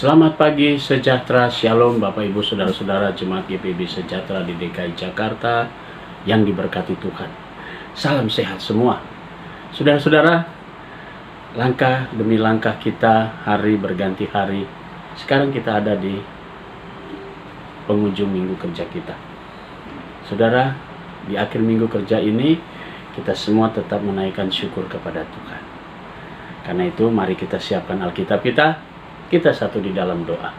Selamat pagi, sejahtera, shalom Bapak Ibu Saudara-saudara Jemaat GPIB Sejahtera di DKI Jakarta yang diberkati Tuhan. Salam sehat semua. Saudara-saudara, langkah demi langkah kita, hari berganti hari. Sekarang kita ada di penghujung minggu kerja kita. Saudara, di akhir minggu kerja ini kita semua tetap menaikkan syukur kepada Tuhan. Karena itu mari kita siapkan Alkitab kita satu di dalam doa.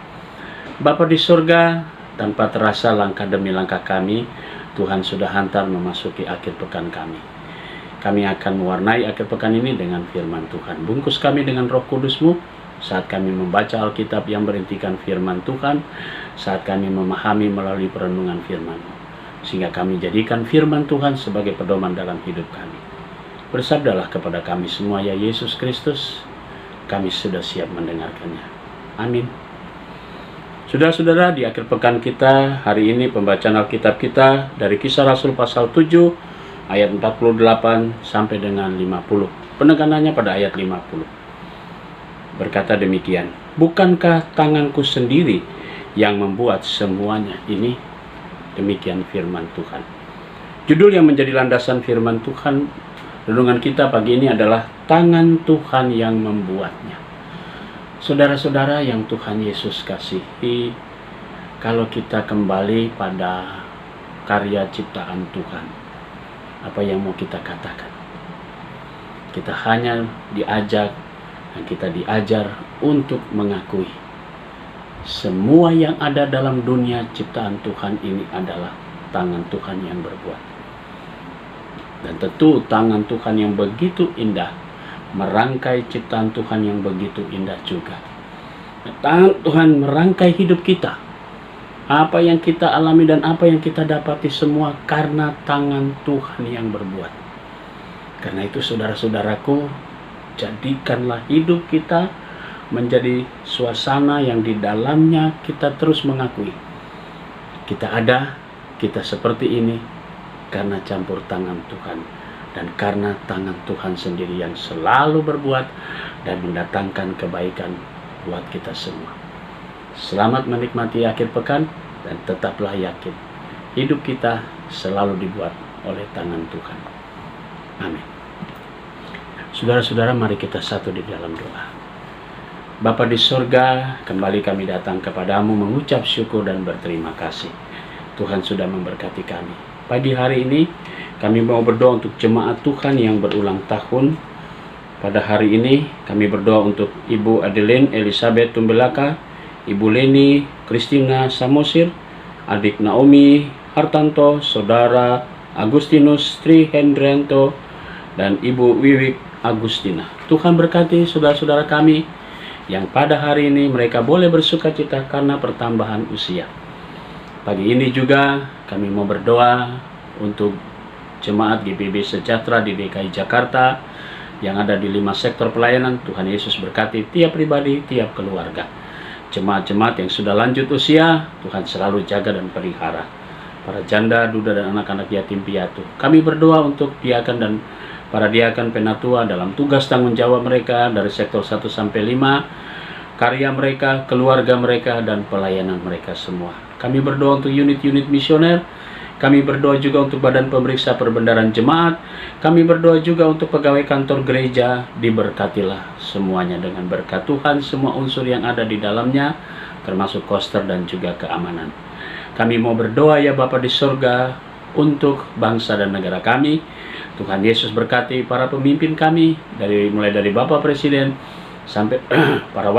Bapa di surga, tanpa terasa langkah demi langkah kami, Tuhan sudah hantar memasuki akhir pekan kami. Kami akan mewarnai akhir pekan ini dengan firman Tuhan. Bungkus kami dengan Roh Kudus-Mu saat kami membaca Alkitab yang berintikan firman Tuhan, saat kami memahami melalui perenungan firman-Mu, sehingga kami jadikan firman Tuhan sebagai pedoman dalam hidup kami. Bersabdalah kepada kami semua, ya Yesus Kristus, kami sudah siap mendengarkannya. Amin. Saudara-saudara, di akhir pekan kita hari ini pembacaan Alkitab kita dari Kisah Rasul pasal 7 ayat 48 sampai dengan 50. Penekanannya pada ayat 50. Berkata demikian, bukankah tanganku sendiri yang membuat semuanya ini? Demikian firman Tuhan. Judul yang menjadi landasan firman Tuhan renungan kita pagi ini adalah tangan Tuhan yang membuatnya. Saudara-saudara yang Tuhan Yesus kasihi, kalau kita kembali pada karya ciptaan Tuhan, apa yang mau kita katakan? Kita hanya diajak dan kita diajar untuk mengakui semua yang ada dalam dunia ciptaan Tuhan ini adalah tangan Tuhan yang berbuat. Dan tentu tangan Tuhan yang begitu indah merangkai ciptaan Tuhan yang begitu indah juga. Tangan Tuhan merangkai hidup kita. Apa yang kita alami dan apa yang kita dapati semua karena tangan Tuhan yang berbuat. Karena itu saudara-saudaraku, jadikanlah hidup kita menjadi suasana yang di dalamnya kita terus mengakui kita ada, kita seperti ini karena campur tangan Tuhan. Dan karena tangan Tuhan sendiri yang selalu berbuat dan mendatangkan kebaikan buat kita semua. Selamat menikmati akhir pekan dan tetaplah yakin hidup kita selalu dibuat oleh tangan Tuhan. Amin. Saudara-saudara, mari kita satu di dalam doa. Bapa di surga, kembali kami datang kepadamu mengucap syukur dan berterima kasih. Tuhan sudah memberkati kami. Pagi hari ini kami mau berdoa untuk jemaat Tuhan yang berulang tahun. Pada hari ini kami berdoa untuk Ibu Adeline Elizabeth Tumbelaka, Ibu Leni Christina Samosir, adik Naomi Hartanto, Saudara Agustinus Tri Hendrianto, dan Ibu Wiwik Agustina. Tuhan berkati saudara-saudara kami yang pada hari ini mereka boleh bersukacita karena pertambahan usia. Pagi ini juga kami mau berdoa untuk Jemaat GPIB Sejahtera di DKI Jakarta yang ada di 5 sektor pelayanan. Tuhan Yesus berkati tiap pribadi, tiap keluarga. Jemaat-jemaat yang sudah lanjut usia, Tuhan selalu jaga dan pelihara. Para janda, duda, dan anak-anak yatim piatu. Kami berdoa untuk diakan dan para diakan penatua dalam tugas tanggung jawab mereka dari sektor 1 sampai 5, karya mereka, keluarga mereka, dan pelayanan mereka semua. Kami berdoa untuk unit-unit misioner. Kami berdoa juga untuk badan pemeriksa perbendaharaan jemaat. Kami berdoa juga untuk pegawai kantor gereja. Diberkatilah semuanya dengan berkat Tuhan, semua unsur yang ada di dalamnya, termasuk koster dan juga keamanan. Kami mau berdoa ya Bapa di surga untuk bangsa dan negara kami. Tuhan Yesus berkati para pemimpin kami, mulai dari Bapak Presiden sampai para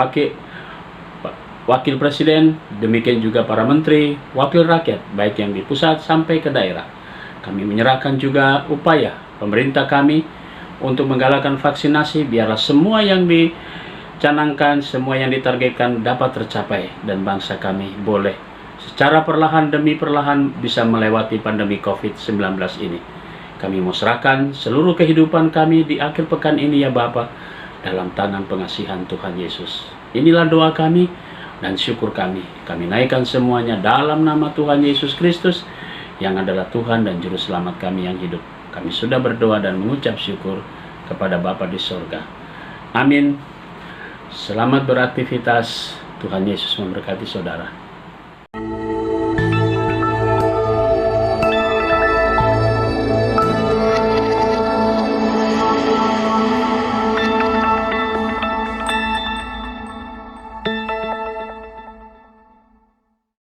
wakil presiden, demikian juga para menteri, wakil rakyat, baik yang di pusat sampai ke daerah. Kami menyerahkan juga upaya pemerintah kami untuk menggalakkan vaksinasi, biarlah semua yang dicanangkan, semua yang ditargetkan dapat tercapai, dan bangsa kami boleh secara perlahan demi perlahan bisa melewati pandemi COVID-19 ini. Kami mau serahkan seluruh kehidupan kami di akhir pekan ini ya Bapa, dalam tangan pengasihan Tuhan Yesus. Inilah doa kami dan syukur kami. Kami naikkan semuanya dalam nama Tuhan Yesus Kristus yang adalah Tuhan dan Juru Selamat kami yang hidup. Kami sudah berdoa dan mengucap syukur kepada Bapa di surga. Amin. Selamat beraktivitas. Tuhan Yesus memberkati saudara.